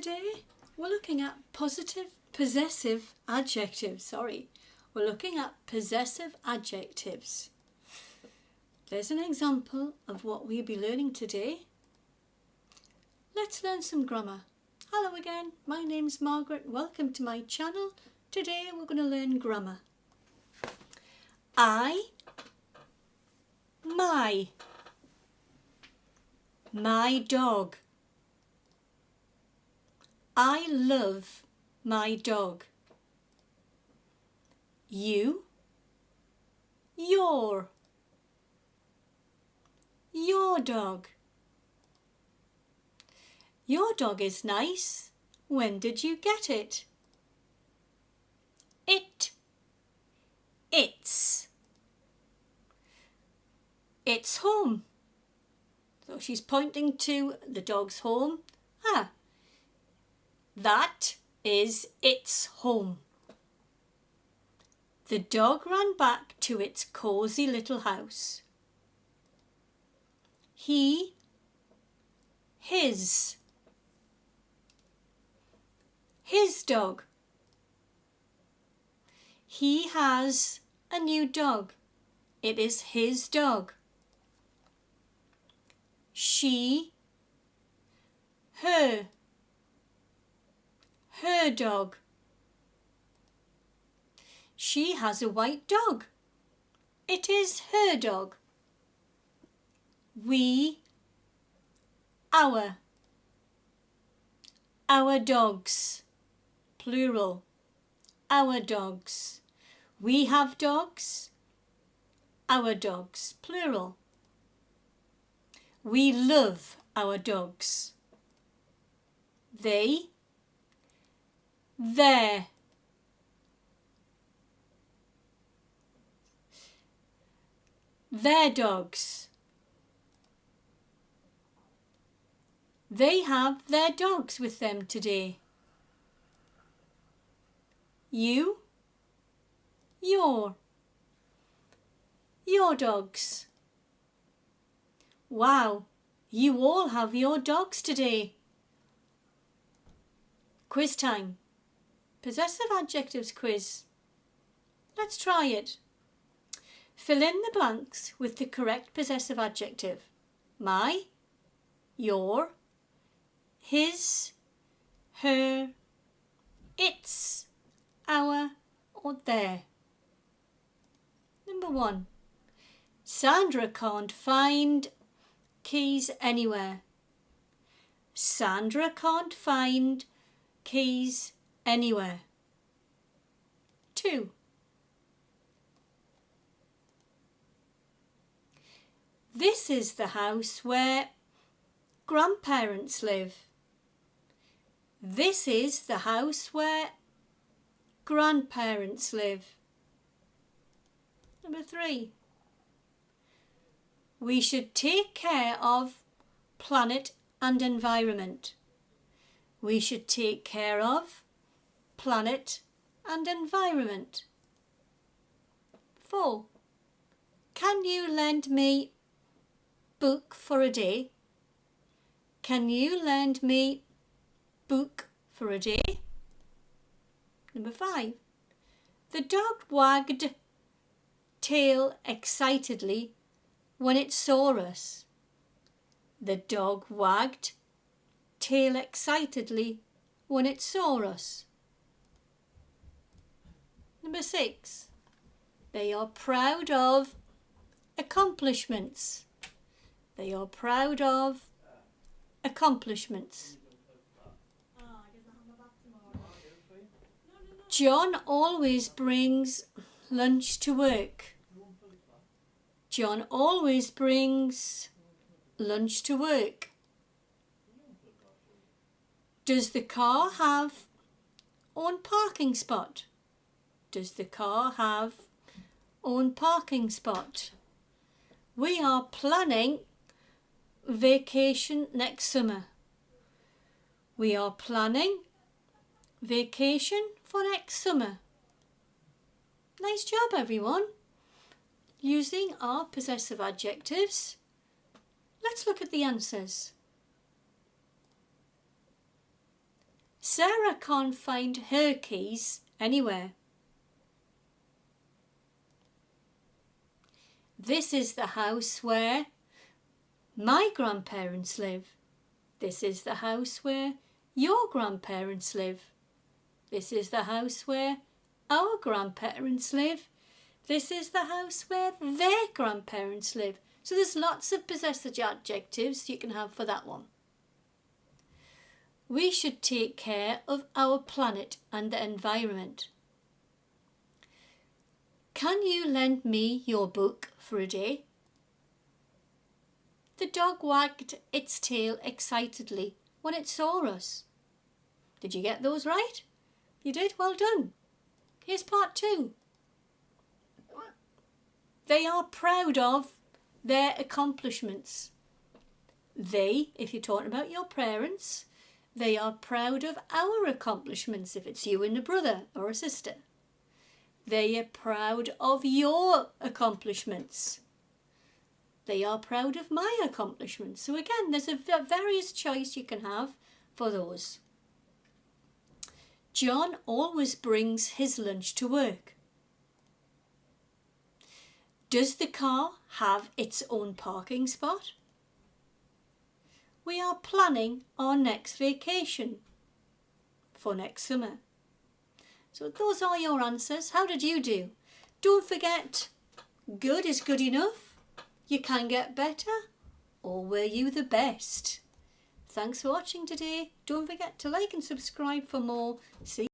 today? We're looking at possessive adjectives. We're looking at possessive adjectives. There's an example of what we'll be learning today. Let's learn some grammar. Hello again, my name's Margaret. Welcome to my channel. Today we're going to learn grammar. My dog. I love my dog. You, your dog. Your dog is nice. When did you get it? It's home. So she's pointing to the dog's home. That is its home. The dog ran back to its cosy little house. His dog. He has a new dog. It is his dog. She, her dog. She has a white dog. It is her dog. We, our dogs, plural, our dogs. We have dogs, our dogs, plural. We love our dogs. Their dogs. They have their dogs with them today. You, your dogs. Wow, you all have your dogs today. Quiz time. Possessive adjectives quiz. Let's try it. Fill in the blanks with the correct possessive adjective. My, your, his, her, its, our or their. Number 1. Sandra can't find keys anywhere. Sandra can't find keys anywhere. 2. This is the house where grandparents live. This is the house where grandparents live. Number 3. We should take care of planet and environment. We should take care of planet and environment. 4. Can you lend me book for a day? Can you lend me book for a day? Number 5. The dog wagged tail excitedly when it saw us. The dog wagged tail excitedly when it saw us. Number 6. They are proud of accomplishments. They are proud of accomplishments. John always brings lunch to work. John always brings lunch to work. Does the car have own parking spot? Does the car have own parking spot? We are planning vacation next summer. We are planning vacation for next summer. Nice job, everyone. Using our possessive adjectives. Let's look at the answers. Sarah can't find her keys anywhere. This is the house where my grandparents live. This is the house where your grandparents live. This is the house where our grandparents live. This is the house where their grandparents live. So there's lots of possessive adjectives you can have for that one. We should take care of our planet and the environment. Can you lend me your book for a day? The dog wagged its tail excitedly when it saw us. Did you get those right? You did? Well done. Here's part 2. They are proud of their accomplishments. They, if you're talking about your parents, they are proud of our accomplishments if it's you and a brother or a sister. They are proud of your accomplishments. They are proud of my accomplishments. So again, there's a various choice you can have for those. John always brings his lunch to work. Does the car have its own parking spot? We are planning our next vacation for next summer. So those are your answers. How did you do? Don't forget, good is good enough. You can get better. Or were you the best? Thanks for watching today. Don't forget to like and subscribe for more. See